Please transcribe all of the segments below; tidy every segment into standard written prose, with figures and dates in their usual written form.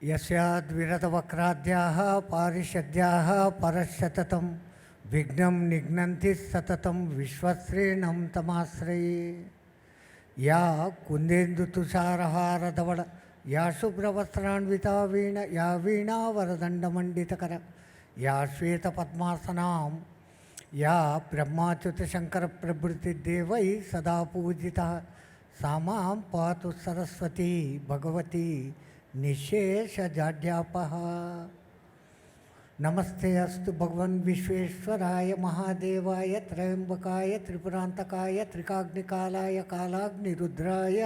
यस्याद्विरतवक्राद्याः पारिषद्याः परशततं विघ्नं निघ्नन्ति सततं विश्वश्रेणं तमाश्रये। या कुन्देन्दुतुषारहारधवल या शुभ्रवस्त्रान्विता वीण या वीणावरदण्डमण्डितकर या श्वेतपद्मासनां या ब्रह्माच्युतशङ्करप्रभृतिदेवैः सदा पूजिता सा मां पातु सरस्वती भगवती निशेषजाड्यापः। नमस्ते अस्तु भगवन् विश्वेश्वराय महादेवाय त्रयंबकाय त्रिपुरांतकाय त्रिकाग्निकालाय कालाग्निरुद्राय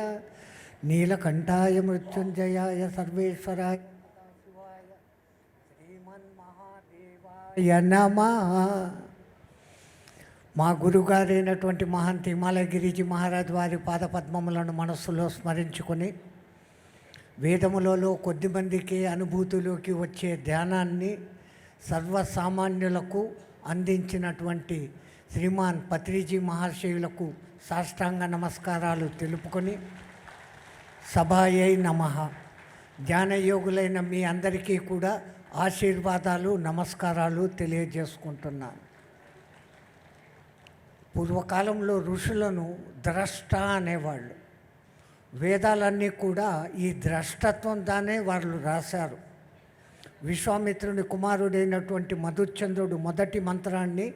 नीलकंठाय मृत्युंजयाय सर्वेश्वराय शिवाय श्रीमन्महादेवाय नमः। మా గురుగారైనటువంటి మహంతి హిమాలయగిరిజీ మహారాజ్ వారి పాదపద్మములను మనస్సులో స్మరించుకొని వేదములలో కొద్దిమందికి అనుభూతిలోకి వచ్చే ధ్యానాన్ని సర్వసామాన్యులకు అందించినటువంటి శ్రీమాన్ పత్రిజీ మహాశయులకు సాష్టాంగ నమస్కారాలు తెలుపుకొని సభాయై నమః. ధ్యానయోగులైన మీ అందరికీ కూడా ఆశీర్వాదాలు నమస్కారాలు తెలియజేసుకుంటున్నాను. పూర్వకాలంలో ఋషులను ద్రష్ట అనేవాళ్ళు. వేదాలన్నీ కూడా ఈ ద్రష్టత్వం దానే వాళ్ళు రాశారు. విశ్వామిత్రుని కుమారుడైనటువంటి మధుచంద్రుడు మొదటి మంత్రాన్ని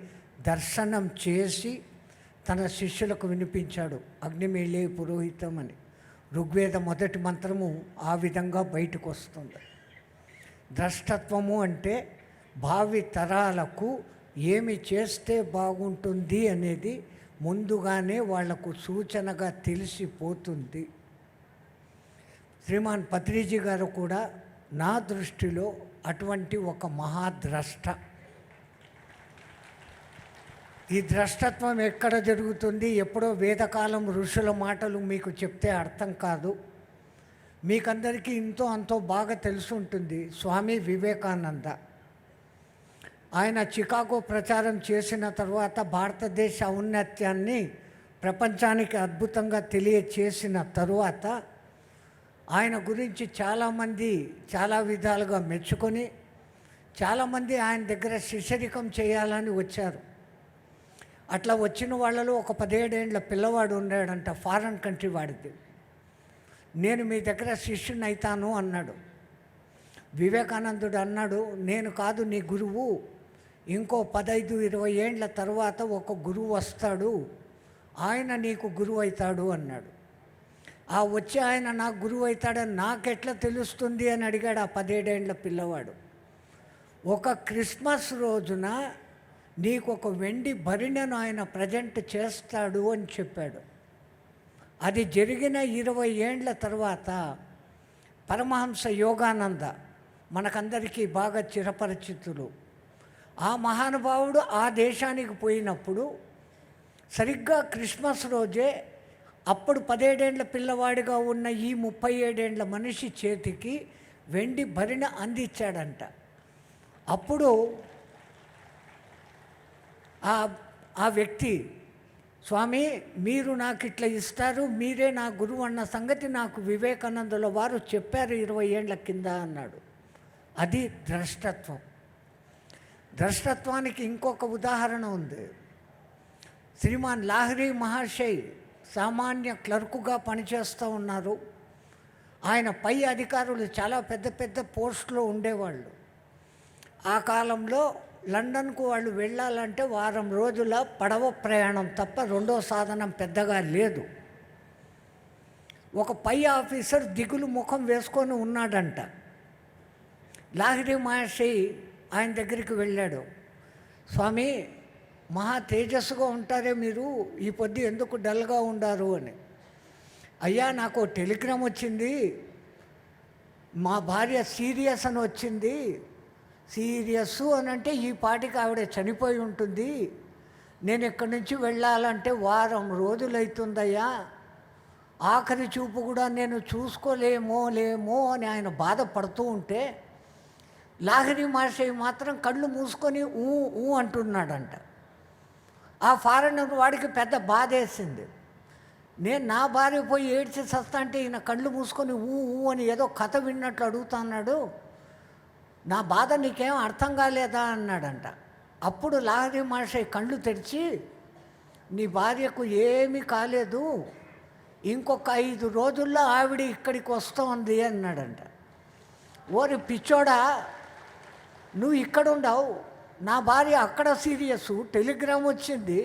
దర్శనం చేసి తన శిష్యులకు వినిపించాడు, అగ్నిమేళే పురోహితం అని. ఋగ్వేద మొదటి మంత్రము ఆ విధంగా బయటకు వస్తుంది. ద్రష్టత్వము అంటే భావి తరాలకు ఏమి చేస్తే బాగుంటుంది అనేది ముందుగానే వాళ్లకు సూచనగా తెలిసిపోతుంది. శ్రీమాన్ పత్రిజీ గారు కూడా నా దృష్టిలో అటువంటి ఒక మహాద్రష్ట. ఈ ద్రష్టత్వం ఎక్కడ జరుగుతుంది? ఎప్పుడో వేదకాలం ఋషుల మాటలు మీకు చెప్తే అర్థం కాదు. మీకందరికీ ఇంతో అంతో బాగా తెలిసి ఉంటుంది. స్వామి వివేకానంద ఆయన చికాగో ప్రచారం చేసిన తర్వాత భారతదేశ ఔన్నత్యాన్ని ప్రపంచానికి అద్భుతంగా తెలియచేసిన తరువాత ఆయన గురించి చాలామంది చాలా విధాలుగా మెచ్చుకొని చాలామంది ఆయన దగ్గర శిష్యరికం చేయాలని వచ్చారు. అట్లా వచ్చిన వాళ్ళలో ఒక 17 ఏళ్ల పిల్లవాడు ఉన్నాడంట, ఫారెన్ కంట్రీ వాడిది. నేను మీ దగ్గర శిష్యుని అవుతాను అన్నాడు. వివేకానందుడు అన్నాడు, నేను కాదు నీ గురువు, ఇంకో 15-20 ఏండ్ల తర్వాత ఒక గురువు వస్తాడు, ఆయన నీకు గురువు అవుతాడు అన్నాడు. ఆ వచ్చి ఆయన నాకు గురువు అవుతాడని నాకెట్లా తెలుస్తుంది అని అడిగాడు ఆ 17 ఏండ్ల పిల్లవాడు. ఒక క్రిస్మస్ రోజున నీకు ఒక వెండి భరిణను ఆయన ప్రజెంట్ చేస్తాడు అని చెప్పాడు. అది జరిగిన 20 ఏండ్ల తర్వాత పరమహంస యోగానంద మనకందరికీ బాగా చిరపరిచితులు. ఆ మహానుభావుడు ఆ దేశానికి పోయినప్పుడు సరిగ్గా క్రిస్మస్ రోజే అప్పుడు 17 ఏండ్ల పిల్లవాడిగా ఉన్న ఈ 37 ఏండ్ల మనిషి చేతికి వెండి భరిణ అందించాడంట. అప్పుడు ఆ వ్యక్తి, స్వామి మీరు నాకు ఇట్లా ఇస్తారు, మీరే నా గురువు అన్న సంగతి నాకు వివేకానందుల వారు చెప్పారు 20 ఏండ్ల కింద అన్నాడు. అది ద్రష్టత్వం. ద్రష్టత్వానికి ఇంకొక ఉదాహరణ ఉంది. శ్రీమాన్ లాహిరి మహాశయ్ సామాన్య క్లర్కుగా పనిచేస్తూ ఉన్నారు. ఆయన పై అధికారులు చాలా పెద్ద పెద్ద పోస్టులో ఉండేవాళ్ళు. ఆ కాలంలో లండన్కు వాళ్ళు వెళ్ళాలంటే వారం రోజుల పడవ ప్రయాణం తప్ప రెండో సాధనం పెద్దగా లేదు. ఒక పై ఆఫీసర్ దిగులు ముఖం వేసుకొని ఉన్నాడంట. లాహిరి మహాశయ్ ఆయన దగ్గరికి వెళ్ళాడు. స్వామి మహా తేజస్సుగా ఉంటారే మీరు, ఈ పొద్దు ఎందుకు డల్గా ఉండారు అని. అయ్యా నాకు టెలిగ్రామ్ వచ్చింది, మా భార్య సీరియస్ అని వచ్చింది. సీరియస్ అని అంటే ఈ పాటికి ఆవిడ చనిపోయి ఉంటుంది. నేను ఇక్కడి నుంచి వెళ్ళాలంటే వారం రోజులైతుందయ్యా, ఆఖరి చూపు కూడా నేను చూసుకోలేమో అని ఆయన బాధపడుతూ ఉంటే లాహిరి మహాశయ్ మాత్రం కళ్ళు మూసుకొని ఊ అంటున్నాడంట. ఆ ఫారెనర్ వాడికి పెద్ద బాధ వేసింది. నేను నా భార్య పోయి ఏడ్చి చస్తా అంటే ఈయన కళ్ళు మూసుకొని ఊ ఊ అని ఏదో కథ విన్నట్లు అడుగుతున్నాడు. నా బాధ నీకేం అర్థం కాలేదా అన్నాడంట. అప్పుడు లాహరి మాషయ్య కళ్ళు తెరిచి, నీ భార్యకు ఏమీ కాలేదు, ఇంకొక 5 రోజుల్లో ఆవిడ ఇక్కడికి వస్తుంది అన్నాడంట. ఓరి పిచ్చోడా, నువ్వు ఇక్కడ ఉండవు, నా భార్య అక్కడ సీరియస్, టెలిగ్రామ్ వచ్చింది,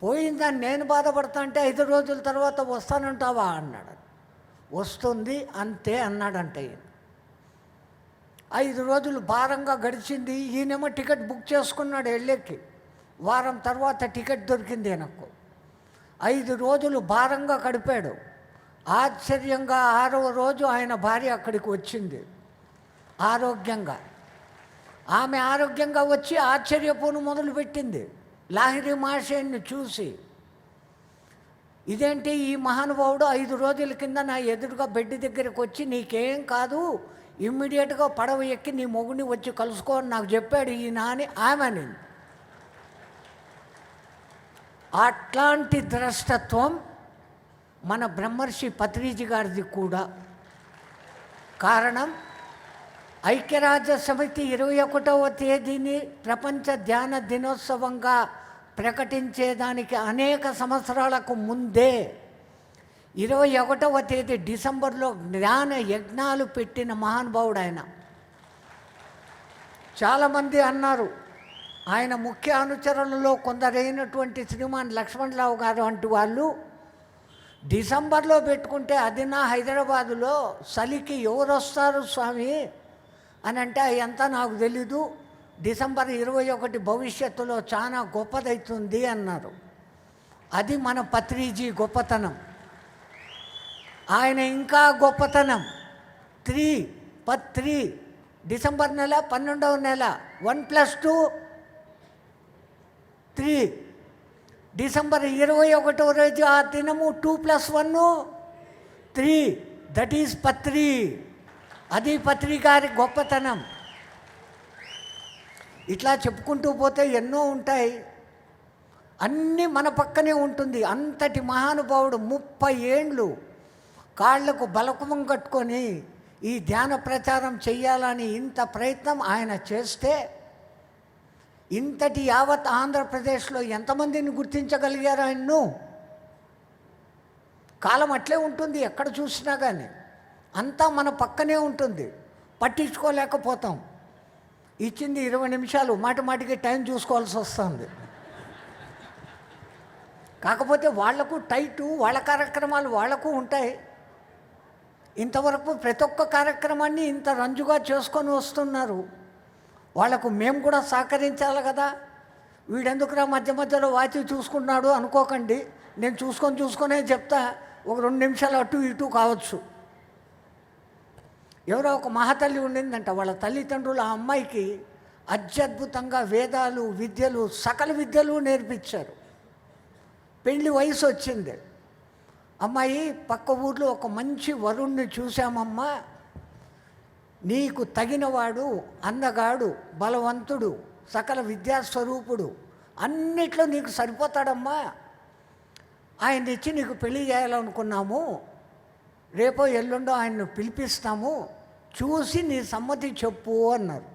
పోయిందని నేను బాధపడతా అంటే 5 రోజుల తర్వాత వస్తానంటావా అన్నాడు. వస్తుంది అంతే అన్నాడంట. ఈయన 5 రోజులు భారంగా గడిచింది. ఈయనేమో టికెట్ బుక్ చేసుకున్నాడు వెళ్ళేకి. వారం తర్వాత టికెట్ దొరికింది ఈయనకు. 5 రోజులు భారంగా గడిపాడు. ఆశ్చర్యంగా 6వ రోజు ఆయన భార్య అక్కడికి వచ్చింది ఆరోగ్యంగా. ఆమె ఆరోగ్యంగా వచ్చి ఆశ్చర్యపోను మొదలుపెట్టింది లాహిరి మాషయ్యని చూసి. ఇదేంటి, ఈ మహానుభావుడు 5 రోజుల కింద నా ఎదురుగా బెడ్ దగ్గరికి వచ్చి నీకేం కాదు, ఇమ్మీడియట్గా పడవ ఎక్కి నీ మొగుని వచ్చి కలుసుకో అని నాకు చెప్పాడు ఈయన అని ఆమె అనింది. అట్లాంటి ద్రష్టత్వం మన బ్రహ్మర్షి పత్రిజీ గారిది కూడా. కారణం, ఐక్యరాజ్య సమితి 21వ తేదీని ప్రపంచ ధ్యాన దినోత్సవంగా ప్రకటించేదానికి అనేక సంవత్సరాలకు ముందే 21వ తేదీ డిసెంబర్లో జ్ఞాన యజ్ఞాలు పెట్టిన మహానుభావుడు ఆయన. చాలామంది అన్నారు, ఆయన ముఖ్య అనుచరులలో కొందరైనటువంటి శ్రీమాన్ లక్ష్మణరావు గారు వంటి వాళ్ళు డిసెంబర్లో పెట్టుకుంటే అది నా హైదరాబాదులో చలికి ఎవరు వస్తారు స్వామి అని అంటే ఎంత నాకు తెలీదు, డిసెంబర్ 21 భవిష్యత్తులో చాలా గొప్పదవుతుంది అన్నారు. అది మన పత్రిజీ గొప్పతనం. ఆయన ఇంకా గొప్పతనం 3 డిసెంబర్ నెల 12వ నెల 1+2 3 డిసెంబర్ 21వ రోజు ఆ దినము 2+1 3, దట్ ఈజ్ పత్రి. అది పత్రి గారి గొప్పతనం. ఇట్లా చెప్పుకుంటూ పోతే ఎన్నో ఉంటాయి. అన్నీ మన పక్కనే ఉంటుంది. అంతటి మహానుభావుడు 30 ఏండ్లు కాళ్లకు బలకమం కట్టుకొని ఈ ధ్యాన ప్రచారం చెయ్యాలని ఇంత ప్రయత్నం ఆయన చేస్తే ఇంతటి యావత్ ఆంధ్రప్రదేశ్లో ఎంతమందిని గుర్తించగలిగారు ఆయన్ను? కాలం అట్లే ఉంటుంది, ఎక్కడ చూసినా కానీ అంతా మన పక్కనే ఉంటుంది, పట్టించుకోలేకపోతాం. ఇచ్చింది 20 నిమిషాలు, మాటికి టైం చూసుకోవాల్సి వస్తుంది. కాకపోతే వాళ్లకు టైటు, వాళ్ళ కార్యక్రమాలు వాళ్లకు ఉంటాయి. ఇంతవరకు ప్రతి ఒక్క కార్యక్రమాన్ని ఇంత రంజుగా చేసుకొని వస్తున్నారు. వాళ్లకు మేము కూడా సహకరించాలి కదా. వీడెందుకురా మధ్యలో వాచి చూసుకున్నాడు అనుకోకండి, నేను చూసుకొనే చెప్తా. ఒక 2 నిమిషాలు అటు ఇటు కావచ్చు. ఎవరో ఒక మహాతల్లి ఉండిందంట, వాళ్ళ తల్లిదండ్రులు ఆ అమ్మాయికి అత్యద్భుతంగా వేదాలు, విద్యలు, సకల విద్యలు నేర్పించారు. పెళ్లి వయసు వచ్చింది. అమ్మాయి, పక్క ఊర్లో ఒక మంచి వరుణ్ణి చూశామమ్మా, నీకు తగినవాడు, అందగాడు, బలవంతుడు, సకల విద్యాస్వరూపుడు, అన్నిట్లో నీకు సరిపోతాడమ్మా, ఆయన ఇచ్చి నీకు పెళ్లి చేయాలనుకున్నాము, రేపో ఎల్లుండో ఆయన్ను పిలిపిస్తాము, చూసి నీ సమ్మతి చెప్పు అన్నారు.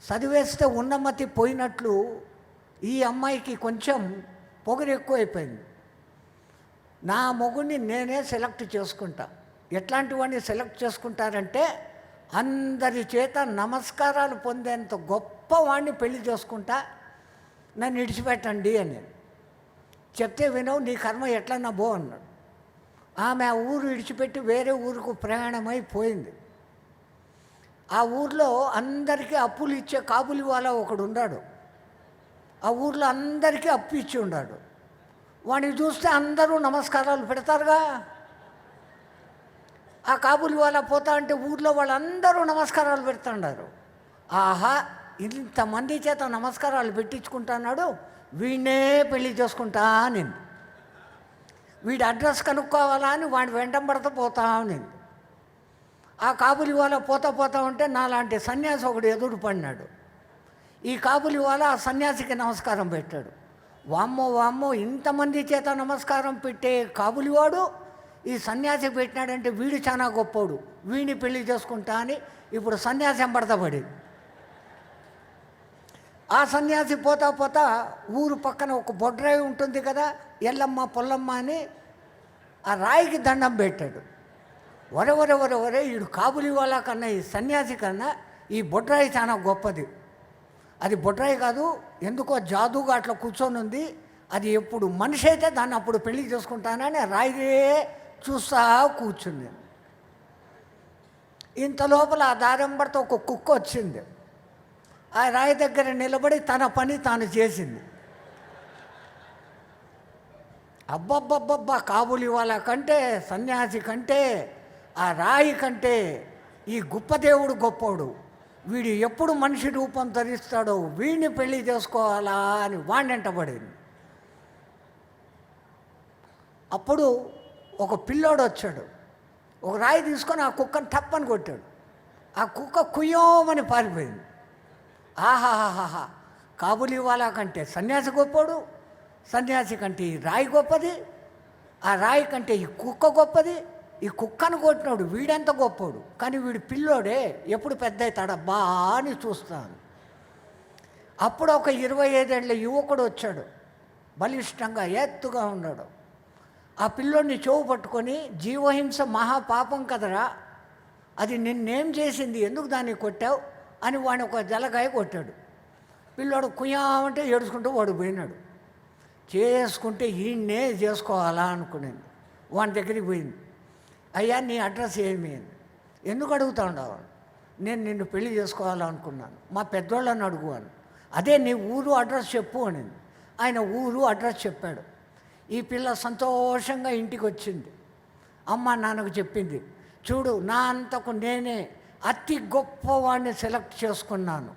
చదివేస్తే ఉన్నమతి పోయినట్లు ఈ అమ్మాయికి కొంచెం పొగరు ఎక్కువైపోయింది. నా మొగుడిని నేనే సెలెక్ట్ చేసుకుంటా. ఎట్లాంటి వాడిని సెలెక్ట్ చేసుకుంటారంటే అందరి చేత నమస్కారాలు పొందేంత గొప్పవాడిని పెళ్లి చేసుకుంటా, నన్ను విడిచిపెట్టండి అని చెప్తే వినవు, నీ కర్మ ఎట్లన్నా బో అన్నాడు. ఆమె ఆ ఊరు విడిచిపెట్టి వేరే ఊరుకు ప్రయాణమైపోయింది. ఆ ఊర్లో అందరికీ అప్పులు ఇచ్చే కాబులి వాళ్ళ ఒకడు ఉన్నాడు. ఆ ఊర్లో అందరికీ అప్పు ఇచ్చి ఉన్నాడు. వాడిని చూస్తే అందరూ నమస్కారాలు పెడతారుగా. ఆ కాబులి వాళ్ళ పోతా అంటే ఊర్లో వాళ్ళందరూ నమస్కారాలు పెడుతున్నారు. ఆహా, ఇంతమంది చేత నమస్కారాలు పెట్టించుకుంటున్నాడు, వీడినే పెళ్లి చేసుకుంటా నేను, వీడి అడ్రస్ కనుక్కోవాలా అని వాడి వెంటబడతా పోతా నేను. ఆ కాబులి వాళ్ళ పోతా ఉంటే నాలాంటి సన్యాసి ఒకడు ఎదురు పడినాడు. ఈ కాబులి వాళ్ళ ఆ సన్యాసికి నమస్కారం పెట్టాడు. వామ్మో వామ్మో, ఇంతమంది చేత నమస్కారం పెట్టే కాబులివాడు ఈ సన్యాసి పెట్టినాడంటే వీడు చాలా గొప్పోడు, వీడిని పెళ్లి చేసుకుంటా అని ఇప్పుడు సన్యాసి ఎంబడతా పడేది. ఆ సన్యాసి పోతా పోతా ఊరు పక్కన ఒక బొడ్రాయి ఉంటుంది కదా, ఎల్లమ్మ పొల్లమ్మ అని, ఆ రాయికి దండం పెట్టాడు. ఒరే వీడు కాబులి వాళ్ళ కన్నా, ఈ సన్యాసి కన్నా ఈ బొడ్రాయి చాలా గొప్పది. అది బొడ్రాయి కాదు, ఎందుకో జాదుగా అట్లా కూర్చొని ఉంది. అది ఎప్పుడు మనిషి అయితే దాన్ని అప్పుడు పెళ్లి చేసుకుంటానని రాయిదే చూస్తా కూర్చుంది. ఇంత లోపల ఆ దారెంబడితో ఒక కుక్క వచ్చింది. ఆ రాయి దగ్గర నిలబడి తన పని తాను చేసింది. అబ్బబ్బబ్బబ్బా, కాబులి వాళ్ళ కంటే, సన్యాసి కంటే, ఆ రాయి కంటే ఈ గుప్పదేవుడు గొప్పోడు, వీడు ఎప్పుడు మనిషి రూపం ధరిస్తాడో వీడిని పెళ్లి చేసుకోవాలా అని వాడినెంటబడింది. అప్పుడు ఒక పిల్లోడు వచ్చాడు, ఒక రాయి తీసుకొని ఆ కుక్కను తప్పని కొట్టాడు. ఆ కుక్క కుయ్యోమని పారిపోయింది. ఆహాహాహా, కాబులి వాళ్ళ కంటే సన్యాసి గొప్పోడు, సన్యాసి కంటే ఈ రాయి గొప్పది, ఆ రాయి కంటే ఈ కుక్క గొప్పది, ఈ కుక్కను కొట్టినాడు వీడెంత గొప్పోడు, కానీ వీడు పిల్లోడే ఎప్పుడు పెద్ద అవుతాడబ్బా అని చూస్తాను. అప్పుడు ఒక 25 ఏళ్ల యువకుడు వచ్చాడు, బలిష్టంగా ఎత్తుగా ఉన్నాడు. ఆ పిల్లోడిని చెవు పట్టుకొని, జీవహింస మహాపాపం కదరా, అది నిన్నేం చేసింది, ఎందుకు దాన్ని కొట్టావు అని వాడిని ఒక జలకాయ కొట్టాడు. పిల్లోడు కుయ్యామంటే ఏడుచుకుంటూ వాడు పోయినాడు. చేసుకుంటే ఈయన్నే చేసుకోవాలా అనుకునేది. వాని దగ్గరికి పోయింది. అయ్యా నీ అడ్రస్ ఏమి అని. ఎందుకు అడుగుతా ఉండవు? నేను నిన్ను పెళ్లి చేసుకోవాలనుకున్నాను, మా పెద్దోళ్ళని అడుగు అని. అదే నీ ఊరు అడ్రస్ చెప్పు అనింది. ఆయన ఊరు అడ్రస్ చెప్పాడు. ఈ పిల్ల సంతోషంగా ఇంటికి వచ్చింది. అమ్మ నాన్నకు చెప్పింది, చూడు నా అంతకు నేనే అతి గొప్పవాడిని సెలెక్ట్ చేసుకున్నాను,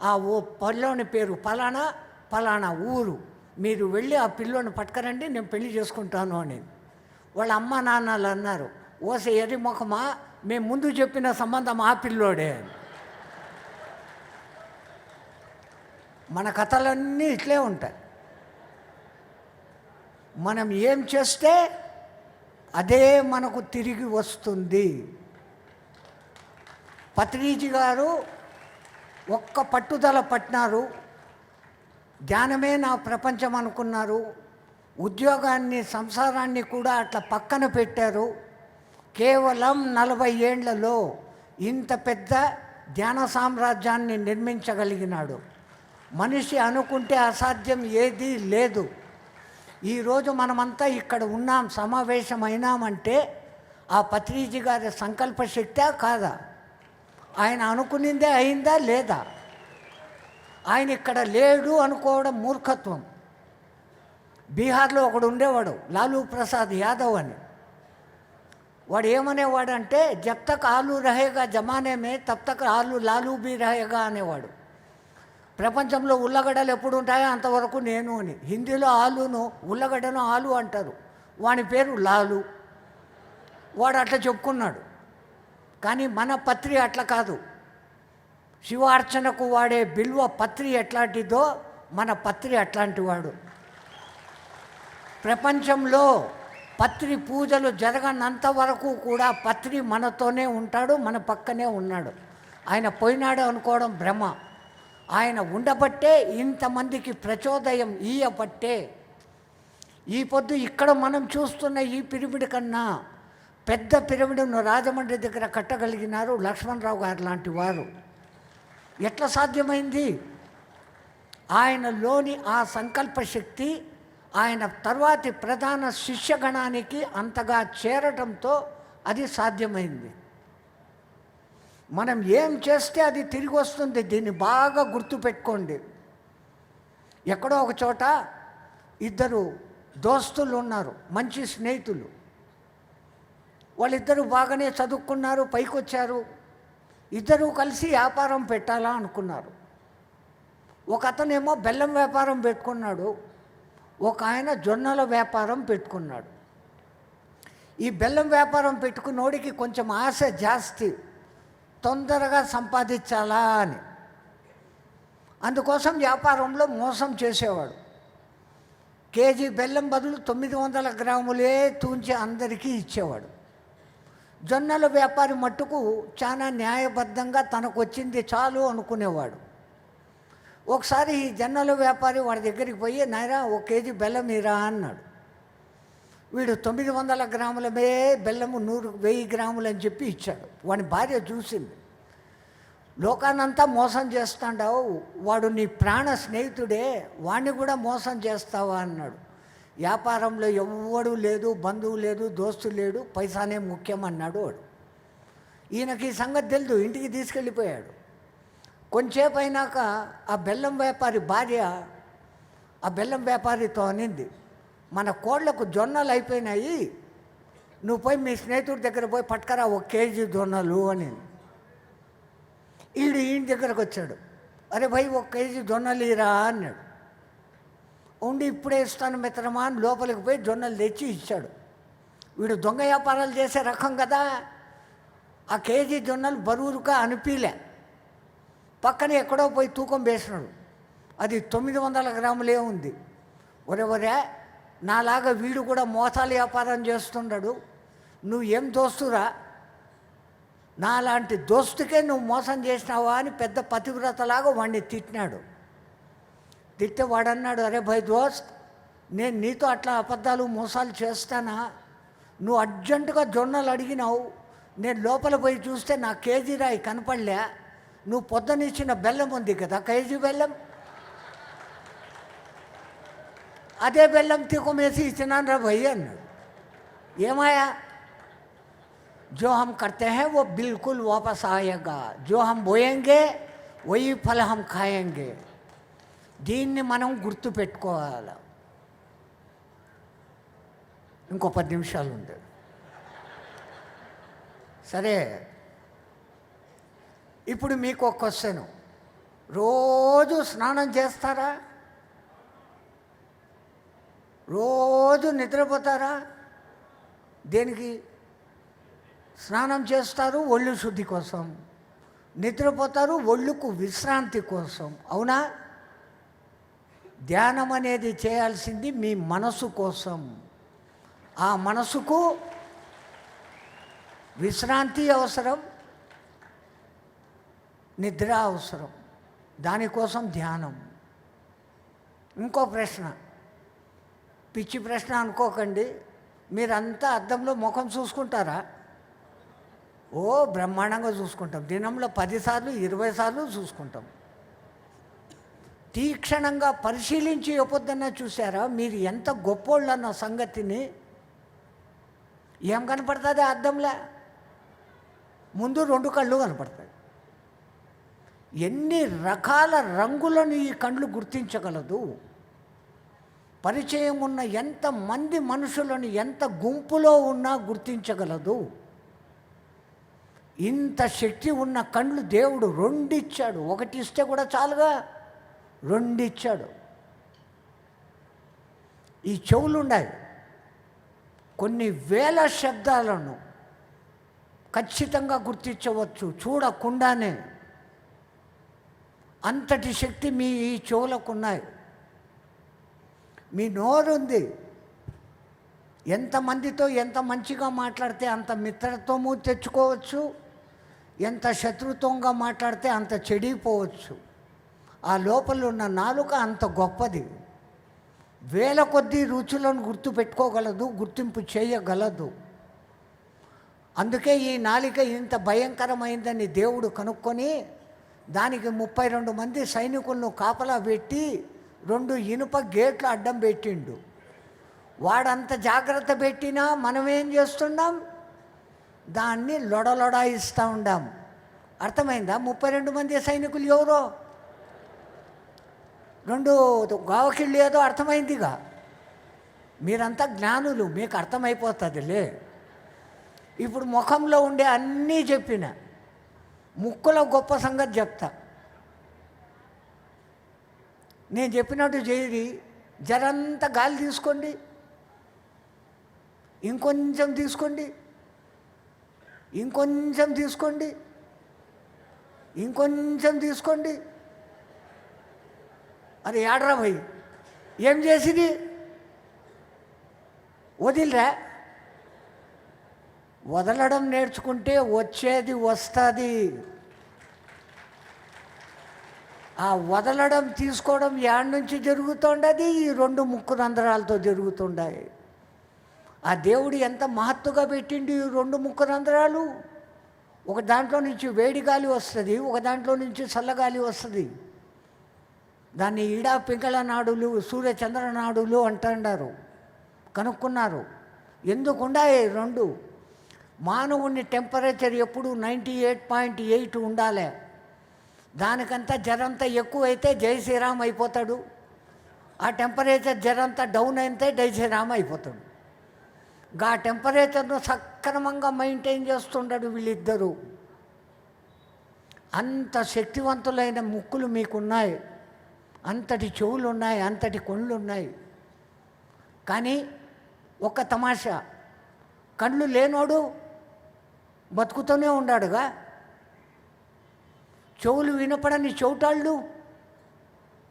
ఆ ఓ పల్లోని పేరు పలానా పలానా ఊరు, మీరు వెళ్ళి ఆ పిల్లోని పట్టుకరండి, నేను పెళ్లి చేసుకుంటాను అని. వాళ్ళ అమ్మ నాన్నలు అన్నారు, ఓసే ఎరి ముఖమా, మేము ముందు చెప్పిన సంబంధం ఆ పిల్లోడే అని. మన కథలన్నీ ఇట్లే ఉంటాయి. మనం ఏం చేస్తే అదే మనకు తిరిగి వస్తుంది. పత్రిజీ గారు ఒక్క పట్టుదల పట్టినారు, ధ్యానమే నా ప్రపంచం అనుకున్నారు, ఉద్యోగాన్ని సంసారాన్ని కూడా అట్లా పక్కన పెట్టారు. కేవలం 40 ఏళ్లలో ఇంత పెద్ద ధ్యాన సామ్రాజ్యాన్ని నిర్మించగలిగినాడు. మనిషి అనుకుంటే అసాధ్యం ఏదీ లేదు. ఈరోజు మనమంతా ఇక్కడ ఉన్నాం, సమావేశమైనామంటే ఆ పత్రిజీ గారి సంకల్ప శక్తే కాదా? ఆయన అనుకునిందే అయిందా లేదా? ఆయన ఇక్కడ లేడు అనుకోవడం మూర్ఖత్వం. బీహార్లో ఒకడు ఉండేవాడు, లాలూ ప్రసాద్ యాదవ్ అని. వాడు ఏమనేవాడంటే, జబ్ తక్ ఆలు రహేగా జమానే మే తబ్ తక్ ఆలు లాలూ బీ రహేగా అనేవాడు. ప్రపంచంలో ఉల్లగడ్డలు ఎప్పుడు ఉంటాయో అంతవరకు నేను అని. హిందీలో ఆలును ఉల్లగడ్డను ఆలు అంటారు, వాని పేరు లాలు. వాడు అట్లా చెప్పుకున్నాడు. కానీ మన పత్రి అట్లా కాదు. శివార్చనకు వాడే బిల్వ పత్రి ఎట్లాంటిదో మన పత్రి అట్లాంటి వాడు. ప్రపంచంలో పత్రి పూజలు జరగనంత వరకు కూడా పత్రి మనతోనే ఉంటాడు, మన పక్కనే ఉన్నాడు. ఆయన పోయినాడు అనుకోవడం భ్రమ. ఆయన ఉండబట్టే ఇంతమందికి ప్రచోదయం ఇయ్యబట్టే ఈ పొద్దు ఇక్కడ మనం చూస్తున్న ఈ పిరమిడ్ కన్నా పెద్ద పిరమిడ్ను రాజమండ్రి దగ్గర కట్టగలిగినారు లక్ష్మణరావు గారు లాంటి వారు. ఎట్లా సాధ్యమైంది? ఆయనలోని ఆ సంకల్ప శక్తి ఆయన తర్వాతి ప్రధాన శిష్యగణానికి అంతగా చేరటంతో అది సాధ్యమైంది. మనం ఏం చేస్తే అది తిరిగి వస్తుంది. దీన్ని బాగా గుర్తుపెట్టుకోండి. ఎక్కడో ఒక చోట ఇద్దరు దోస్తులు ఉన్నారు, మంచి స్నేహితులు. వాళ్ళిద్దరూ బాగానే చదువుకున్నారు, పైకి వచ్చారు. ఇద్దరూ కలిసి వ్యాపారం పెట్టాలా అనుకున్నారు. ఒక అతనేమో బెల్లం వ్యాపారం పెట్టుకున్నాడు, ఒక ఆయన జొన్నల వ్యాపారం పెట్టుకున్నాడు. ఈ బెల్లం వ్యాపారం పెట్టుకున్నోడికి కొంచెం ఆశ జాస్తి, తొందరగా సంపాదించాలా అని. అందుకోసం వ్యాపారంలో మోసం చేసేవాడు. కేజీ బెల్లం బదులు 900 గ్రాములే తూంచి అందరికీ ఇచ్చేవాడు. జొన్నల వ్యాపారి మట్టుకు చాలా న్యాయబద్ధంగా తనకు వచ్చింది చాలు అనుకునేవాడు. ఒకసారి ఈ జొన్నల వ్యాపారి వాడి దగ్గరికి పోయి, నాయనా 1 కేజీ బెల్లం ఇరా అన్నాడు. వీడు 900 గ్రాములమే బెల్లము 1000 గ్రాములు అని చెప్పి ఇచ్చాడు. వాడి భార్య చూసింది, లోకానంతా మోసం చేస్తాండావు, వాడు నీ ప్రాణ స్నేహితుడే, వాడిని కూడా మోసం చేస్తావా అన్నాడు. వ్యాపారంలో ఎవ్వడూ లేదు, బంధువు లేదు, దోస్తు లేడు, పైసానే ముఖ్యం అన్నాడు వాడు. ఈయనకి ఈ సంగతి తెలుసు, ఇంటికి తీసుకెళ్ళిపోయాడు. కొంచెంసేపు అయినాక ఆ బెల్లం వ్యాపారి భార్య ఆ బెల్లం వ్యాపారితో అనింది, మన కోళ్లకు జొన్నలు అయిపోయినాయి, నువ్వు పోయి మీ స్నేహితుడి దగ్గర పోయి పట్టుకరా 1 కేజీ జొన్నలు అని. ఈయన దగ్గరకు వచ్చాడు, అరే భయ్ 1 కేజీ జొన్నలు ఇరా అన్నాడు. ఉండి ఇప్పుడే ఇస్తాను మిత్రమా అని లోపలికి పోయి జొన్నలు తెచ్చి ఇచ్చాడు. వీడు దొంగ వ్యాపారాలు చేసే రకం కదా, ఆ కేజీ జొన్నలు బరువుగా అనిపించలే, పక్కన ఎక్కడో పోయి తూకం వేసినాడు, అది 900 గ్రాములే ఉంది. ఒరే నాలాగా వీడు కూడా మోసాలు వ్యాపారం చేస్తున్నాడు, నువ్వు ఏం దోస్తురా, నాలాంటి దోస్తుకే నువ్వు మోసం చేసినావా అని పెద్ద పతివ్రతలాగా వాడిని తిట్టినాడు. తిట్టే వాడన్నాడు, అరే భయ్ దోస్త్, నేను నీతో అట్లా అబద్ధాలు మోసాలు చేస్తానా, నువ్వు అర్జెంటుగా జొన్నలు అడిగినావు, నేను లోపల పోయి చూస్తే నా కేజీ రాయి కనపడలే, నువ్వు పొద్దునిచ్చిన బెల్లం ఉంది కదా కేజీ బెల్లం, అదే బెల్లం తికమేసి ఇచ్చినాను రా భయ్ అన్నాడు. ఏమాయా, जो हम करते हैं वो बिल्कुल वापस आएगा, जो हम बोएंगे वही फल हम खाएंगे. దీన్ని మనం గుర్తుపెట్టుకోవాలి. ఇంకో 10 నిమిషాలు ఉంది. సరే, ఇప్పుడు మీకు ఒక క్వశ్చన్, రోజు స్నానం చేస్తారా? రోజు నిద్రపోతారా? దేనికి స్నానం చేస్తారు? ఒళ్ళు శుద్ధి కోసం. నిద్రపోతారు ఒళ్ళుకు విశ్రాంతి కోసం, అవునా? ధ్యానం అనేది చేయాల్సింది మీ మనసు కోసం. ఆ మనసుకు విశ్రాంతి అవసరం, నిద్ర అవసరం, దానికోసం ధ్యానం. ఇంకో ప్రశ్న, పిచ్చి ప్రశ్న అనుకోకండి, మీరంతా అద్దంలో ముఖం చూసుకుంటారా? ఓ బ్రహ్మాండంగా చూసుకుంటాం, దినంలో 10 సార్లు 20 సార్లు చూసుకుంటాం. తీక్షణంగా పరిశీలించి ఎప్పొద్దన్నా చూసారా మీరు ఎంత గొప్పోళ్ళు అన్న సంగతిని? ఏం కనపడుతుంది అద్దంలో? ముందు 2 కళ్ళు కనపడతాయి. ఎన్ని రకాల రంగులను ఈ కళ్ళు గుర్తించగలదు? పరిచయం ఉన్న ఎంతమంది మనుషులను ఎంత గుంపులో ఉన్నా గుర్తించగలదు. ఇంత శక్తి ఉన్న కళ్ళు దేవుడు 2 ఇచ్చాడు. 1 ఇస్తే కూడా చాలుగా, 2 ఇచ్చాడు. ఈ చెవులు ఉన్నాయి, కొన్ని వేల శబ్దాలను ఖచ్చితంగా గుర్తించవచ్చు చూడకుండానే. అంతటి శక్తి మీ ఈ చెవులకున్నాయి. మీ నోరుంది, ఎంతమందితో ఎంత మంచిగా మాట్లాడితే అంత మిత్రత్వము తెచ్చుకోవచ్చు, ఎంత శత్రుత్వంగా మాట్లాడితే అంత చెడిపోవచ్చు. ఆ లోపల ఉన్న నాలుక అంత గొప్పది, వేల కొద్దీ రుచులను గుర్తుపెట్టుకోగలదు, గుర్తింపు చేయగలదు. అందుకే ఈ నాలిక ఇంత భయంకరమైందని దేవుడు కనుక్కొని దానికి 32 మంది సైనికులను కాపలా పెట్టి 2 ఇనుప గేట్లు అడ్డం పెట్టిండు. వాడంత జాగ్రత్త పెట్టినా మనమేం చేస్తున్నాం? దాన్ని లొడలొడాయిస్తూ ఉండాం. అర్థమైందా? 32 మంది సైనికులు ఎవరో, 2 గావకిళ్ళు ఏదో అర్థమైందిగా. మీరంతా జ్ఞానులు, మీకు అర్థమైపోతుందిలే. ఇప్పుడు ముఖంలో ఉండే అన్నీ చెప్పిన, ముక్కులో గొప్ప సంగతి చెప్తా. నేను చెప్పినట్టు చేయరి, జరంతా గాలి తీసుకోండి, ఇంకొంచెం తీసుకోండి, ఇంకొంచెం తీసుకోండి, ఇంకొంచెం తీసుకోండి. అరే ఏడ్రా భయ్, ఏం చేసింది? వదిలిరా. వదలడం నేర్చుకుంటే వచ్చేది వస్తుంది. ఆ వదలడం తీసుకోవడం యాడ్ నుంచి జరుగుతుండది, ఈ 2 ముక్కు రంధ్రాలతో జరుగుతుండాయి. ఆ దేవుడు ఎంత మహత్తుగా పెట్టిండు ఈ 2 ముక్కు రంధ్రాలు. ఒక దాంట్లో నుంచి వేడి గాలి వస్తుంది, ఒక దాంట్లో నుంచి చల్లగాలి వస్తుంది. దాన్ని ఈడా పింగళ నాడులు, సూర్యచంద్ర నాడులు అంటున్నారు, కనుక్కున్నారు. ఎందుకుండాయి 2? మానవుని టెంపరేచర్ ఎప్పుడు 98.8 ఉండాలి. దానికంతా జరంతా ఎక్కువైతే జై శ్రీరామ్ అయిపోతాడు. ఆ టెంపరేచర్ జరంతా డౌన్ అయితే జై శ్రీరామ్ అయిపోతాడు. ఆ టెంపరేచర్ను సక్రమంగా మెయింటైన్ చేస్తుండడు వీళ్ళిద్దరూ. అంత శక్తివంతులైన ముక్కులు మీకున్నాయి, అంతటి చెవులు ఉన్నాయి, అంతటి కళ్ళు ఉన్నాయి. కానీ ఒక తమాషా, కళ్ళు లేనోడు బతుకుతూనే ఉన్నాడుగా. చెవులు వినపడని చెవిటాళ్ళు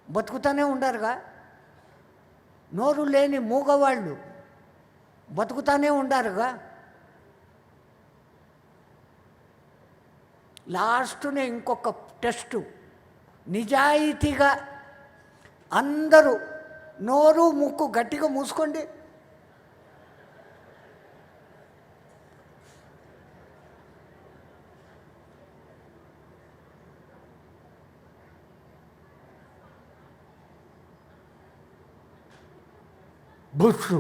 బతుకుతూనే ఉండారుగా. నోరు లేని మూగవాళ్ళు బతుకుతూనే ఉండారుగా. లాస్ట్నే ఇంకొక టెస్టు, నిజాయితీగా అందరూ నోరు ముక్కు గట్టిగా మూసుకోండి. బుష్.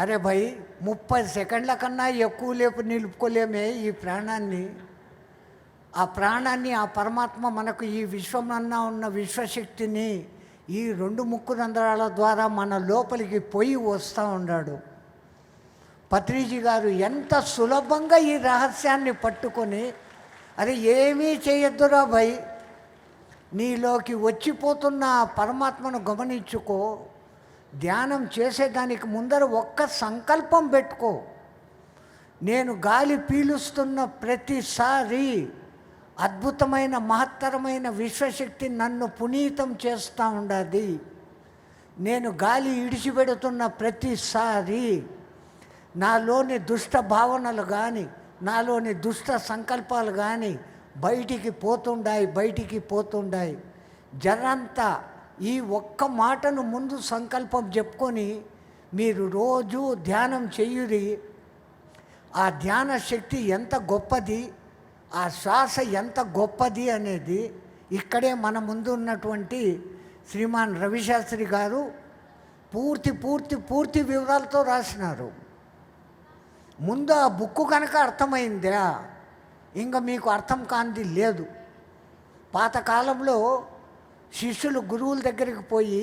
అరే భయ్, 30 సెకండ్ల కన్నా ఎక్కువ లేపు నిలుపుకోలేమే ఈ ప్రాణాన్ని. ఆ ప్రాణాన్ని ఆ పరమాత్మ మనకు ఈ విశ్వమన్నా ఉన్న విశ్వశక్తిని ఈ 2 ముక్కు రంధ్రాల ద్వారా మన లోపలికి పోయి వస్తూ ఉన్నాడు. పత్రిజీ గారు ఎంత సులభంగా ఈ రహస్యాన్ని పట్టుకొని, అరే ఏమీ చేయొద్దురా భయ్, నీలోకి వచ్చిపోతున్న పరమాత్మను గమనించుకో. ధ్యానం చేసేదానికి ముందర ఒక్క సంకల్పం పెట్టుకో. నేను గాలి పీలుస్తున్న ప్రతిసారి అద్భుతమైన మహత్తరమైన విశ్వశక్తి నన్ను పునీతం చేస్తూ ఉండదు. నేను గాలి ఇడిచిపెడుతున్న ప్రతిసారి నాలోని దుష్ట భావనలు కానీ, నాలోని దుష్ట సంకల్పాలు కానీ బయటికి పోతుండాయి. జరంతా ఈ ఒక్క మాటను ముందు సంకల్పం చెప్పుకొని మీరు రోజు ధ్యానం చెయ్యురి. ఆ ధ్యాన శక్తి ఎంత గొప్పది, ఆ శ్వాస ఎంత గొప్పది అనేది ఇక్కడే మన ముందు ఉన్నటువంటి శ్రీమాన్ రవిశాస్త్రి గారు పూర్తి వివరాలతో రాసినారు. ముందు ఆ బుక్కు కనుక అర్థమైందా ఇంకా మీకు అర్థం కానిది లేదు. పాతకాలంలో శిష్యులు గురువుల దగ్గరికి పోయి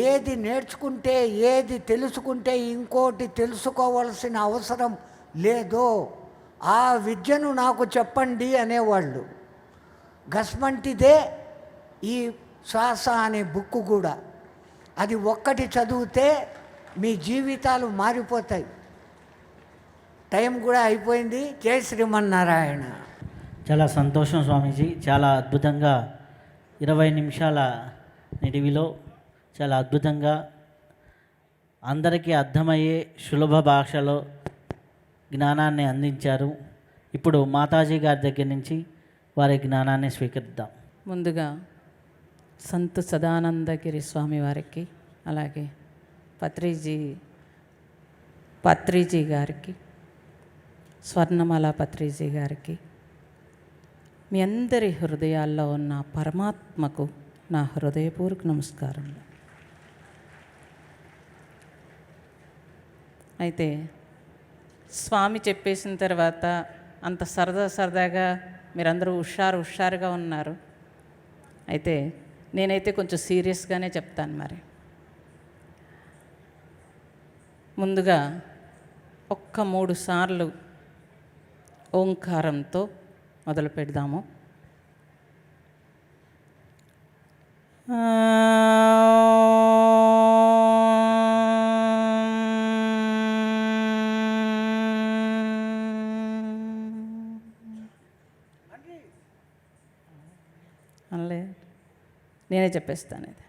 ఏది నేర్చుకుంటే, ఏది తెలుసుకుంటే ఇంకోటి తెలుసుకోవాల్సిన అవసరం లేదో ఆ విద్యను నాకు చెప్పండి అనేవాళ్ళు. గస్మంటిదే ఈ శ్వాస అనే బుక్కు కూడా. అది ఒక్కటి చదివితే మీ జీవితాలు మారిపోతాయి. టైం కూడా అయిపోయింది. జై శ్రీమన్నారాయణ. చాలా సంతోషం స్వామీజీ. చాలా అద్భుతంగా 20 నిమిషాల నిడివిలో చాలా అద్భుతంగా అందరికీ అర్థమయ్యే సులభ భాషలో జ్ఞానాన్ని అందించారు. ఇప్పుడు మాతాజీ గారి దగ్గర నుంచి వారి జ్ఞానాన్ని స్వీకరిద్దాం. ముందుగా సంత్ సదానందగిరి స్వామి వారికి, అలాగే పత్రిజీ గారికి, స్వర్ణమాల పత్రిజీ గారికి, మీ అందరి హృదయాల్లో ఉన్న పరమాత్మకు నా హృదయపూర్వక నమస్కారం. అయితే స్వామి చెప్పేసిన తర్వాత అంత సరదాగా మీరందరూ హుషారుగా ఉన్నారు. అయితే నేనైతే కొంచెం సీరియస్గానే చెప్తాను. మరి ముందుగా ఒక్క 3 సార్లు ఓంకారంతో మొదలు పెడదాము. అనలే, నేనే చెప్పేస్తాను ఇది.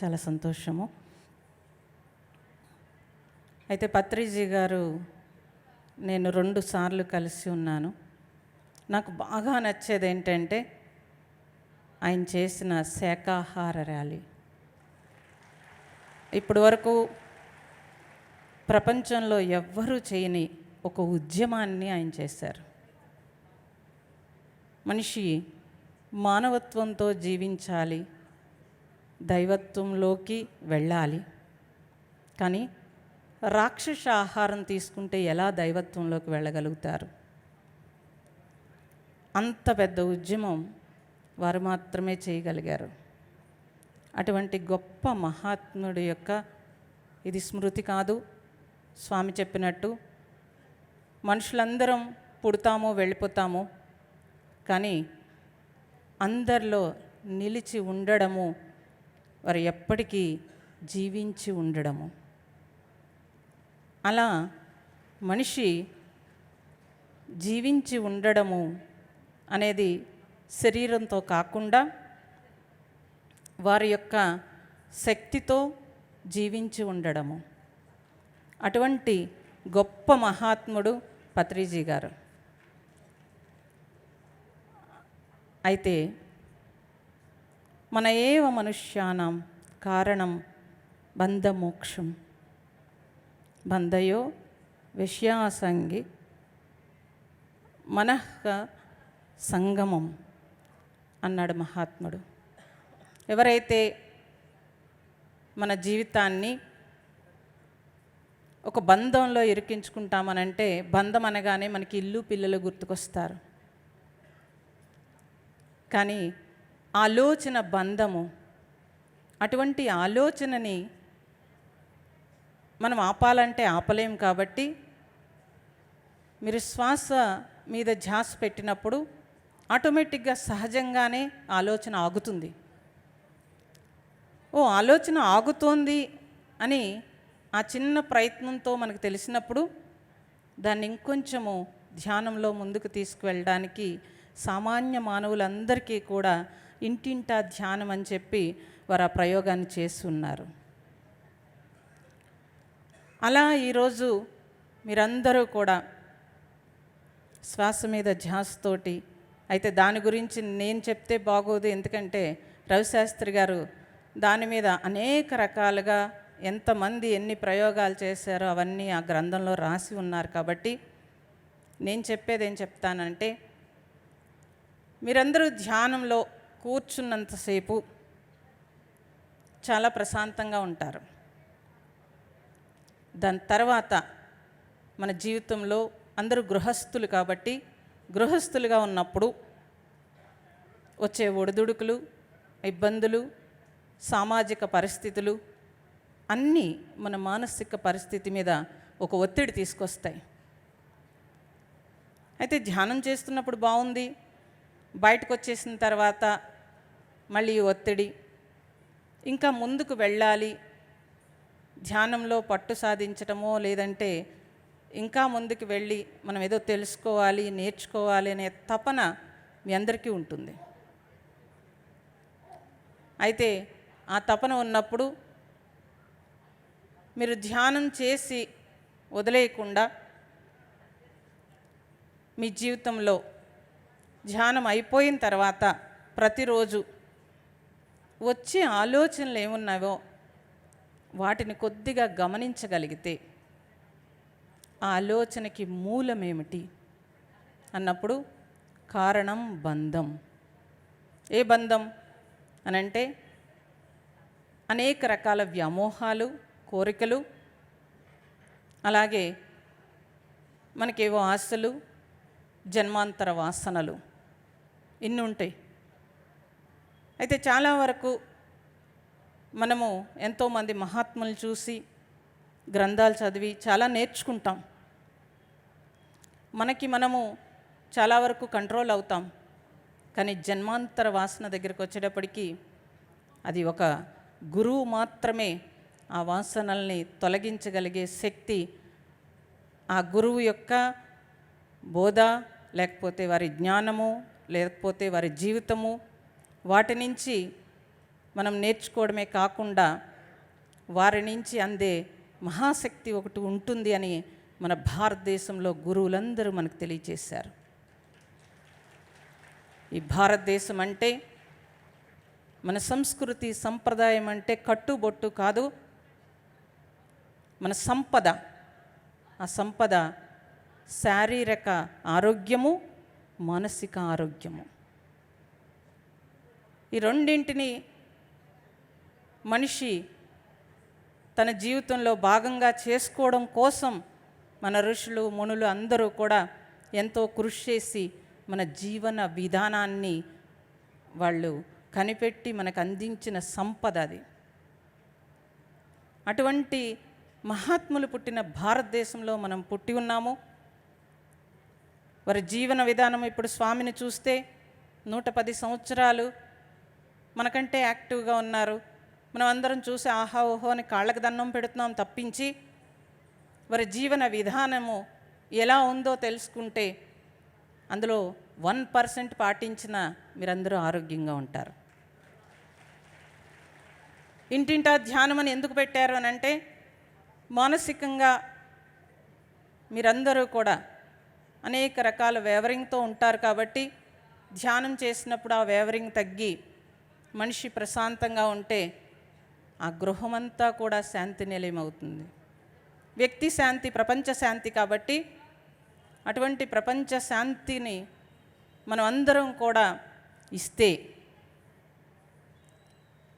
చాలా సంతోషము. అయితే పత్రిజీ గారు నేను 2 సార్లు కలిసి ఉన్నాను. నాకు బాగా నచ్చేది ఏంటంటే ఆయన చేసిన శాకాహార ర్యాలీ. ఇప్పటి వరకు ప్రపంచంలో ఎవ్వరూ చేయని ఒక ఉద్యమాన్ని ఆయన చేశారు. మనిషి మానవత్వంతో జీవించాలి, దైవత్వంలోకి వెళ్ళాలి. కానీ రాక్షస ఆహారం తీసుకుంటే ఎలా దైవత్వంలోకి వెళ్ళగలుగుతారు? అంత పెద్ద ఉద్యమం వారు మాత్రమే చేయగలిగారు. అటువంటి గొప్ప మహాత్ముడి యొక్క ఇది స్మృతి కాదు. స్వామి చెప్పినట్టు మనుషులందరం పుడతాము, వెళ్ళిపోతాము, కానీ అందరిలో నిలిచి ఉండడము, వారు ఎప్పటికీ జీవించి ఉండడము. అలా మనిషి జీవించి ఉండడము అనేది శరీరంతో కాకుండా వారి యొక్క శక్తితో జీవించి ఉండడము. అటువంటి గొప్ప మహాత్ముడు పత్రిజీ గారు. అయితే మన ఏవ మనుష్యానాం కారణం బంధమోక్షం బంధయో విషయాసంగి మనః సంగమం అన్నాడు మహాత్ముడు. ఎవరైతే మన జీవితాన్ని ఒక బంధంలో ఇరికించుకుంటామనంటే, బంధం అనగానే మనకి ఇల్లు పిల్లలు గుర్తుకొస్తారు. కానీ ఆలోచన బంధము, అటువంటి ఆలోచనని మనం ఆపాలంటే ఆపలేం. కాబట్టి మీరు శ్వాస మీద ధ్యాస పెట్టినప్పుడు ఆటోమేటిక్గా సహజంగానే ఆలోచన ఆగుతుంది. ఆలోచన ఆగుతోంది అని ఆ చిన్న ప్రయత్నంతో మనకు తెలిసినప్పుడు దాన్ని ఇంకొంచెము ధ్యానంలో ముందుకు తీసుకువెళ్ళడానికి సామాన్య మానవులందరికీ కూడా ఇంటింటా ధ్యానం అని చెప్పి వారు ఆ ప్రయోగాన్ని చేస్తున్నారు. అలా ఈరోజు మీరందరూ కూడా శ్వాస మీద ధ్యాసతోటి, అయితే దాని గురించి నేను చెప్తే బాగోదు, ఎందుకంటే రవిశాస్త్రి గారు దాని మీద అనేక రకాలుగా ఎంతమంది ఎన్ని ప్రయోగాలు చేశారో అవన్నీ ఆ గ్రంథంలో రాసి ఉన్నారు. కాబట్టి నేను చెప్పేది ఏం చెప్తానంటే, మీరందరూ ధ్యానంలో కూర్చున్నంతసేపు చాలా ప్రశాంతంగా ఉంటారు. దాని తర్వాత మన జీవితంలో అందరూ గృహస్థులు కాబట్టి గృహస్థులుగా ఉన్నప్పుడు వచ్చే ఒడిదుడుకులు, ఇబ్బందులు, సామాజిక పరిస్థితులు అన్నీ మన మానసిక పరిస్థితి మీద ఒక ఒత్తిడి తీసుకొస్తాయి. అయితే ధ్యానం చేస్తున్నప్పుడు బాగుంది, బయటకు వచ్చేసిన తర్వాత మళ్ళీ ఒత్తిడి, ఇంకా ముందుకు వెళ్ళాలి, ధ్యానంలో పట్టు సాధించటమో లేదంటే ఇంకా ముందుకు వెళ్ళి మనం ఏదో తెలుసుకోవాలి, నేర్చుకోవాలి అనే తపన మీ అందరికీ ఉంటుంది. అయితే ఆ తపన ఉన్నప్పుడు మీరు ధ్యానం చేసి వదిలేయకుండా మీ జీవితంలో ధ్యానం అయిపోయిన తర్వాత ప్రతిరోజు వచ్చే ఆలోచనలు ఏమున్నావో వాటిని కొద్దిగా గమనించగలిగితే ఆ ఆలోచనకి మూలమేమిటి అన్నప్పుడు కారణం బంధం. ఏ బంధం అనంటే అనేక రకాల వ్యామోహాలు, కోరికలు, అలాగే మనకేవో ఆశలు, జన్మాంతర వాసనలు ఇన్ని ఉంటాయి. అయితే చాలా వరకు మనము ఎంతోమంది మహాత్ములు చూసి గ్రంథాలు చదివి చాలా నేర్చుకుంటాం. మనము చాలా వరకు కంట్రోల్ అవుతాం. కానీ జన్మాంతర వాసన దగ్గరికి వచ్చేటప్పటికి అది ఒక గురువు మాత్రమే ఆ వాసనల్ని తొలగించగలిగే శక్తి, ఆ గురువు యొక్క బోధ, లేకపోతే వారి జ్ఞానము, లేకపోతే వారి జీవితము, వాటి నుంచి మనం నేర్చుకోవడమే కాకుండా వారి నుంచి అందే మహాశక్తి ఒకటి ఉంటుంది అని మన భారతదేశంలో గురువులందరూ మనకు తెలియజేశారు. ఈ భారతదేశం అంటే మన సంస్కృతి సంప్రదాయం అంటే కట్టుబొట్టు కాదు, మన సంపద. ఆ సంపద శారీరక ఆరోగ్యము, మానసిక ఆరోగ్యము. ఈ రెండింటిని మనిషి తన జీవితంలో భాగంగా చేసుకోవడం కోసం మన ఋషులు మునులు అందరూ కూడా ఎంతో కృషి చేసి మన జీవన విధానాన్ని వాళ్ళు కనిపెట్టి మనకు అందించిన సంపద అది. అటువంటి మహాత్ములు పుట్టిన భారతదేశంలో మనం పుట్టి ఉన్నాము. వారి జీవన విధానం ఇప్పుడు స్వామిని చూస్తే 110 సంవత్సరాలు మనకంటే యాక్టివ్గా ఉన్నారు. మనం అందరం చూసి ఆహా ఓహో అని కాళ్ళకు దండం పెడుతున్నాం తప్పించి వారి జీవన విధానము ఎలా ఉందో తెలుసుకుంటే అందులో 1% పాటించిన మీరందరూ ఆరోగ్యంగా ఉంటారు. ఇంటింటా ధ్యానం అని ఎందుకు పెట్టారు అని అంటే మానసికంగా మీరందరూ కూడా అనేక రకాల వేవరింగ్తో ఉంటారు కాబట్టి ధ్యానం చేసినప్పుడు ఆ వేవరింగ్ తగ్గి మనిషి ప్రశాంతంగా ఉంటే ఆ గృహమంతా కూడా శాంతి నిలయమవుతుంది. వ్యక్తి శాంతి ప్రపంచ శాంతి కాబట్టి అటువంటి ప్రపంచ శాంతిని మనం అందరం కూడా ఇస్తే,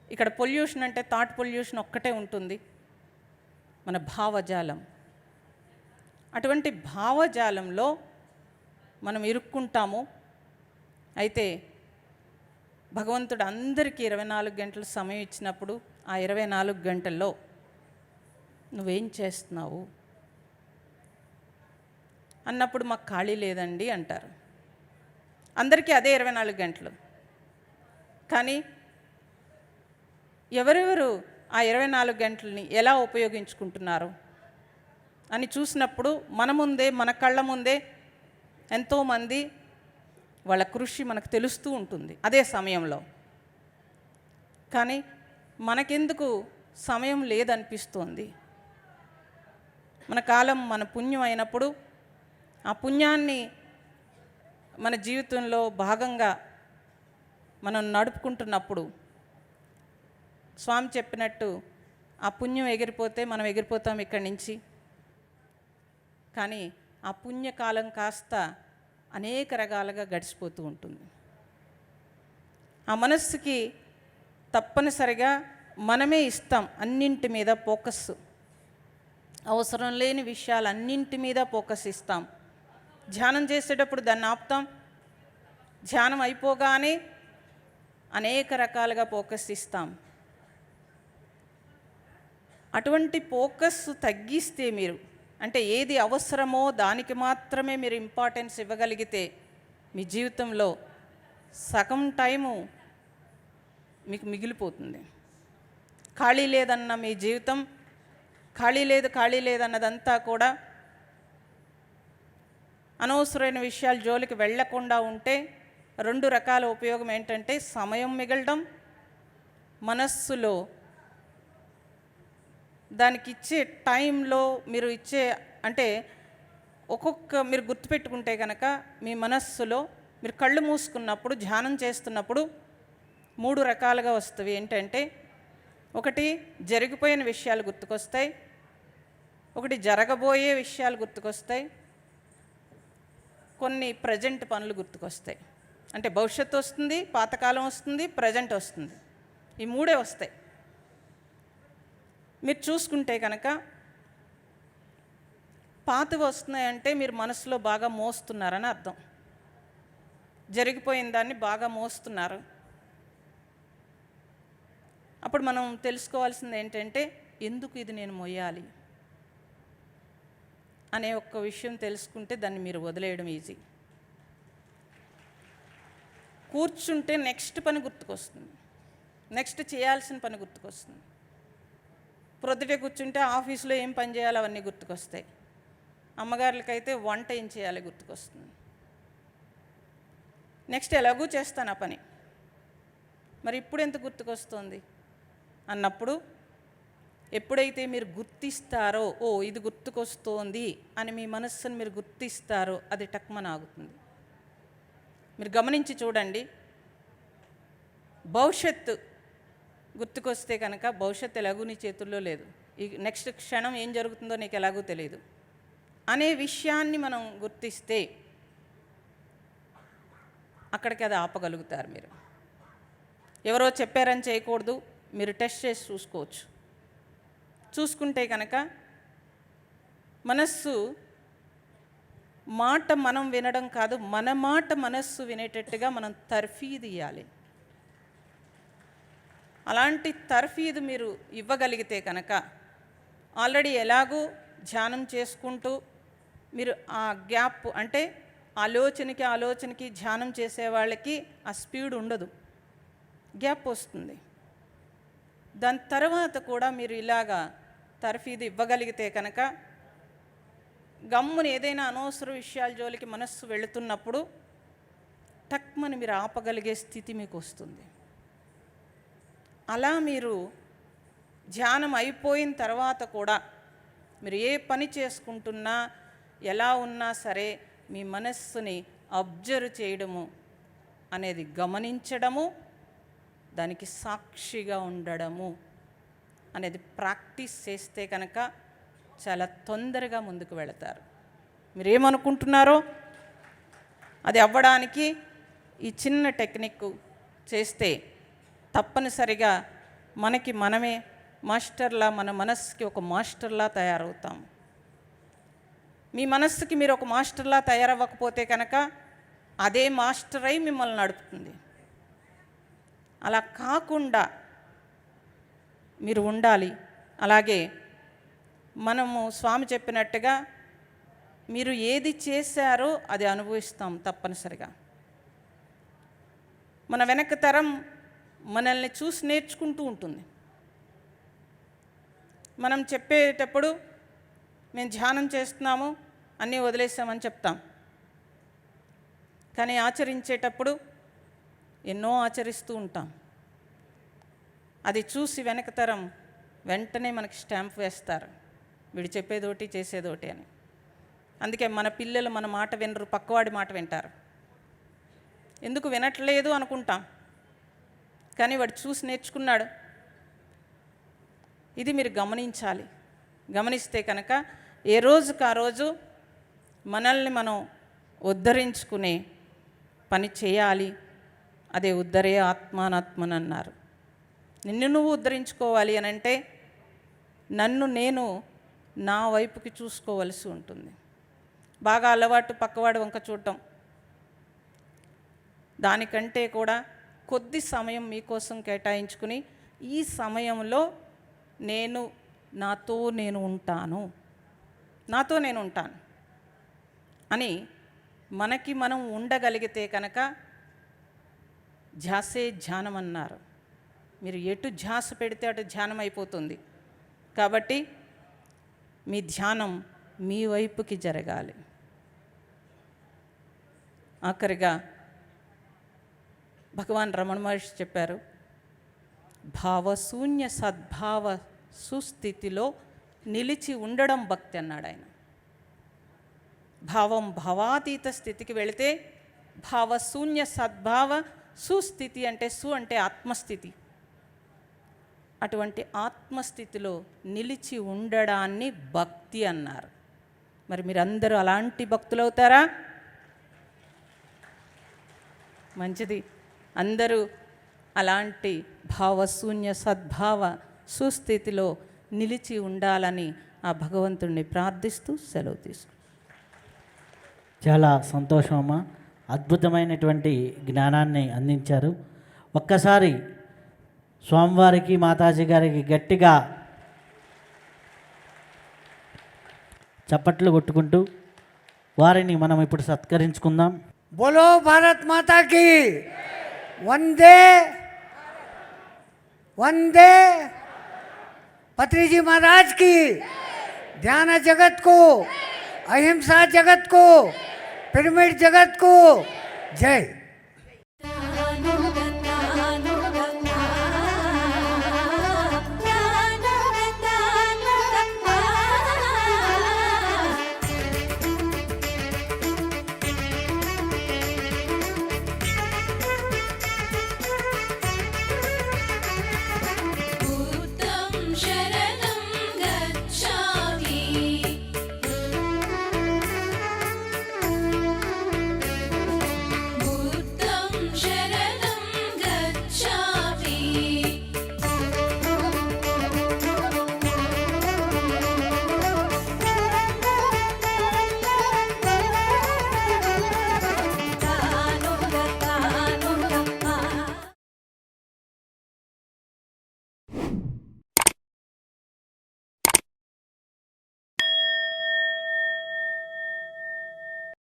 ఇక్కడ పొల్యూషన్ అంటే థాట్ పొల్యూషన్ ఒక్కటే ఉంటుంది, మన భావజాలం. అటువంటి భావజాలంలో మనం ఇరుక్కుంటాము. అయితే భగవంతుడు అందరికీ 24 గంటల సమయం ఇచ్చినప్పుడు ఆ 24 గంటల్లో నువ్వేం చేస్తున్నావు అన్నప్పుడు మాకు ఖాళీ లేదండి అంటారు. అందరికీ అదే 24 గంటలు. కానీ ఎవరెవరు ఆ 24 గంటలని ఎలా ఉపయోగించుకుంటున్నారు అని చూసినప్పుడు మన ముందే, మన కళ్ళ ముందే ఎంతోమంది వాళ్ళ కృషి మనకు తెలుస్తూ ఉంటుంది అదే సమయంలో. కానీ మనకెందుకు సమయం లేదనిపిస్తోంది? మన కాలం మన పుణ్యం అయినప్పుడు ఆ పుణ్యాన్ని మన జీవితంలో భాగంగా మనం నడుపుకుంటున్నప్పుడు స్వామి చెప్పినట్టు ఆ పుణ్యం ఎగిరిపోతే మనం ఎగిరిపోతాం ఇక్కడి నుంచి. కానీ ఆ పుణ్యకాలం కాస్త అనేక రకాలుగా గడిచిపోతూ ఉంటుంది. ఆ మనస్సుకి తప్పనిసరిగా మనమే ఇస్తాం అన్నింటి మీద ఫోకస్. అవసరం లేని విషయాలన్నింటి మీద ఫోకస్ ఇస్తాం. ధ్యానం చేసేటప్పుడు దాన్ని ఆపుతాం. ధ్యానం అయిపోగానే అనేక రకాలుగా ఫోకస్ ఇస్తాం. అటువంటి ఫోకస్ తగ్గిస్తే మీరు అంటే ఏది అవసరమో దానికి మాత్రమే మీరు ఇంపార్టెన్స్ ఇవ్వగలిగితే మీ జీవితంలో సగం టైము మీకు మిగిలిపోతుంది. ఖాళీ లేదన్న మీ జీవితం, ఖాళీ లేదన్నదంతా కూడా అనవసరమైన విషయాల జోలికి వెళ్లకుండా ఉంటే 2 రకాల ఉపయోగం ఏంటంటే సమయం మిగలడం, మనస్సులో దానికి ఇచ్చే టైంలో మీరు ఇచ్చే అంటే మీరు గుర్తుపెట్టుకుంటే కనుక మీ మనస్సులో మీరు కళ్ళు మూసుకున్నప్పుడు ధ్యానం చేస్తున్నప్పుడు 3 రకాలుగా వస్తాయి. ఏంటంటే ఒకటి జరిగిపోయిన విషయాలు గుర్తుకొస్తాయి, ఒకటి జరగబోయే విషయాలు గుర్తుకొస్తాయి, కొన్ని ప్రజెంట్ పనులు గుర్తుకొస్తాయి. అంటే భవిష్యత్తు వస్తుంది, పాతకాలం వస్తుంది, ప్రజెంట్ వస్తుంది. ఈ 3 వస్తాయి. మీరు చూసుకుంటే కనుక పాతవి వస్తున్నాయంటే మీరు మనసులో బాగా మోస్తున్నారని అర్థం. జరిగిపోయిన దాన్ని బాగా మోస్తున్నారు. అప్పుడు మనం తెలుసుకోవాల్సింది ఏంటంటే ఎందుకు ఇది నేను మోయాలి అనే ఒక్క విషయం తెలుసుకుంటే దాన్ని మీరు వదిలేయడం ఈజీ. కూర్చుంటే నెక్స్ట్ పని గుర్తుకొస్తుంది, నెక్స్ట్ చేయాల్సిన పని గుర్తుకొస్తుంది. ప్రొద్దుటే కూర్చుంటే ఆఫీసులో ఏం పని చేయాలో అవన్నీ గుర్తుకొస్తాయి. అమ్మగారులకైతే వంట ఏం చేయాలి గుర్తుకొస్తుంది. నెక్స్ట్ ఎలాగూ చేస్తాను ఆ పని, మరి ఇప్పుడు ఎంత గుర్తుకొస్తుంది? అన్నప్పుడు ఎప్పుడైతే మీరు గుర్తిస్తారో, ఓ ఇది గుర్తుకొస్తోంది అని మీ మనస్సును మీరు గుర్తిస్తారో అది టక్మన ఆగుతుంది. మీరు గమనించి చూడండి, భవిష్యత్తు గుర్తుకొస్తే కనుక భవిష్యత్తు ఎలాగూ నీ చేతుల్లో లేదు, ఈ నెక్స్ట్ క్షణం ఏం జరుగుతుందో నీకు ఎలాగో తెలియదు అనే విషయాన్ని మనం గుర్తిస్తే అక్కడికి అది ఆపగలుగుతారు. మీరు ఎవరో చెప్పారని చేయకూడదు, మీరు టెస్ట్ చేసి చూసుకోవచ్చు. చూసుకుంటే కనుక మనస్సు మాట మనం వినడం కాదు, మన మాట మనస్సు వినేటట్టుగా మనం తర్ఫీదు ఇవ్వాలి. అలాంటి తర్ఫీదు మీరు ఇవ్వగలిగితే కనుక ఆల్రెడీ ఎలాగూ ధ్యానం చేసుకుంటూ మీరు ఆ గ్యాప్ అంటే ఆలోచనకి ధ్యానం చేసే వాళ్ళకి ఆ స్పీడ్ ఉండదు, గ్యాప్ వస్తుంది. దాని తర్వాత కూడా మీరు ఇలాగా తర్ఫీదు ఇవ్వగలిగితే కనుక గమ్ముని ఏదైనా అనవసర విషయాల జోలికి మనస్సు వెళుతున్నప్పుడు టక్మని మీరు ఆపగలిగే స్థితి మీకు వస్తుంది. అలా మీరు ధ్యానం అయిపోయిన తర్వాత కూడా మీరు ఏ పని చేసుకుంటున్నా ఎలా ఉన్నా సరే మీ మనస్సుని అబ్జర్వ్ చేయడము అనేది గమనించడము, దానికి సాక్షిగా ఉండడము అనేది ప్రాక్టీస్ చేస్తే కనుక చాలా తొందరగా ముందుకు వెళతారు. మీరేమనుకుంటున్నారో అది అవ్వడానికి ఈ చిన్న టెక్నిక్ చేస్తే తప్పనిసరిగా మనకి మనమే మాస్టర్లా, మన మనస్సుకి ఒక మాస్టర్లా తయారవుతాం. మీ మనస్సుకి మీరు ఒక మాస్టర్లా తయారవ్వకపోతే కనుక అదే మాస్టర్ అయి మిమ్మల్ని నడుపుతుంది. అలా కాకుండా మీరు ఉండాలి. అలాగే మనము స్వామి చెప్పినట్టుగా మీరు ఏది చేశారో అది అనుభవిస్తాం తప్పనిసరిగా. మన వెనక తరం మనల్ని చూసి నేర్చుకుంటూ ఉంటుంది. మనం చెప్పేటప్పుడు మేము ధ్యానం చేస్తున్నాము అన్నీ వదిలేసామని చెప్తాం, కానీ ఆచరించేటప్పుడు ఎన్నో ఆచరిస్తూ ఉంటాం. అది చూసి వెనక తరం వెంటనే మనకి స్టాంప్ వేస్తారు, వీడు చెప్పేదోటి చేసేదోటి అని. అందుకే మన పిల్లలు మన మాట వినరు, పక్కవాడి మాట వింటారు. ఎందుకు వినట్లేదు అనుకుంటాం, కానీ వాడు చూసి నేర్చుకున్నాడు. ఇది మీరు గమనించాలి. గమనిస్తే కనుక ఏ రోజుకు ఆ రోజు మనల్ని మనం ఉద్ధరించుకునే పని చేయాలి. అదే ఉద్ధరే ఆత్మానాత్మని అన్నారు. నిన్ను నువ్వు ఉద్ధరించుకోవాలి అని అంటే నన్ను నేను నా వైపుకి చూసుకోవలసి ఉంటుంది. బాగా అలవాటు పక్కవాడు వంక చూడటం, దానికంటే కూడా కొద్ది సమయం మీకోసం కేటాయించుకుని ఈ సమయంలో నాతో నేను ఉంటాను అని మనకి మనం ఉండగలిగితే కనుక ధ్యాసే ధ్యానం అన్నారు. మీరు ఎటు ధ్యాస పెడితే అటు ధ్యానం అయిపోతుంది. కాబట్టి మీ ధ్యానం మీ వైపుకి జరగాలి. ఆఖరిగా భగవాన్ రమణ మహర్షి చెప్పారు, భావశూన్య సద్భావ సుస్థితిలో నిలిచి ఉండడం భక్తి అన్నాడు ఆయన. భావం భావాతీత స్థితికి వెళితే భావశూన్య సద్భావ సుస్థితి అంటే అంటే ఆత్మస్థితి. అటువంటి ఆత్మస్థితిలో నిలిచి ఉండడాన్ని భక్తి అన్నారు. మరి మీరందరూ అలాంటి భక్తులు అవుతారా? మంచిది. అందరూ అలాంటి భావశూన్య సద్భావ సుస్థితిలో నిలిచి ఉండాలని ఆ భగవంతుణ్ణి ప్రార్థిస్తూ సెలవు తీసుకు. చాలా సంతోషమమ్మా, అద్భుతమైనటువంటి జ్ఞానాన్ని అందించారు. ఒక్కసారి స్వామివారికి మాతాజీ గారికి గట్టిగా చప్పట్లు కొట్టుకుంటూ వారిని మనం ఇప్పుడు సత్కరించుకుందాం. బోలో భారత్ మాతాకి వందే వందే. पत्री जी महाराज की, ध्यान जगत को, अहिंसा जगत को, पिरामिड जगत को जय।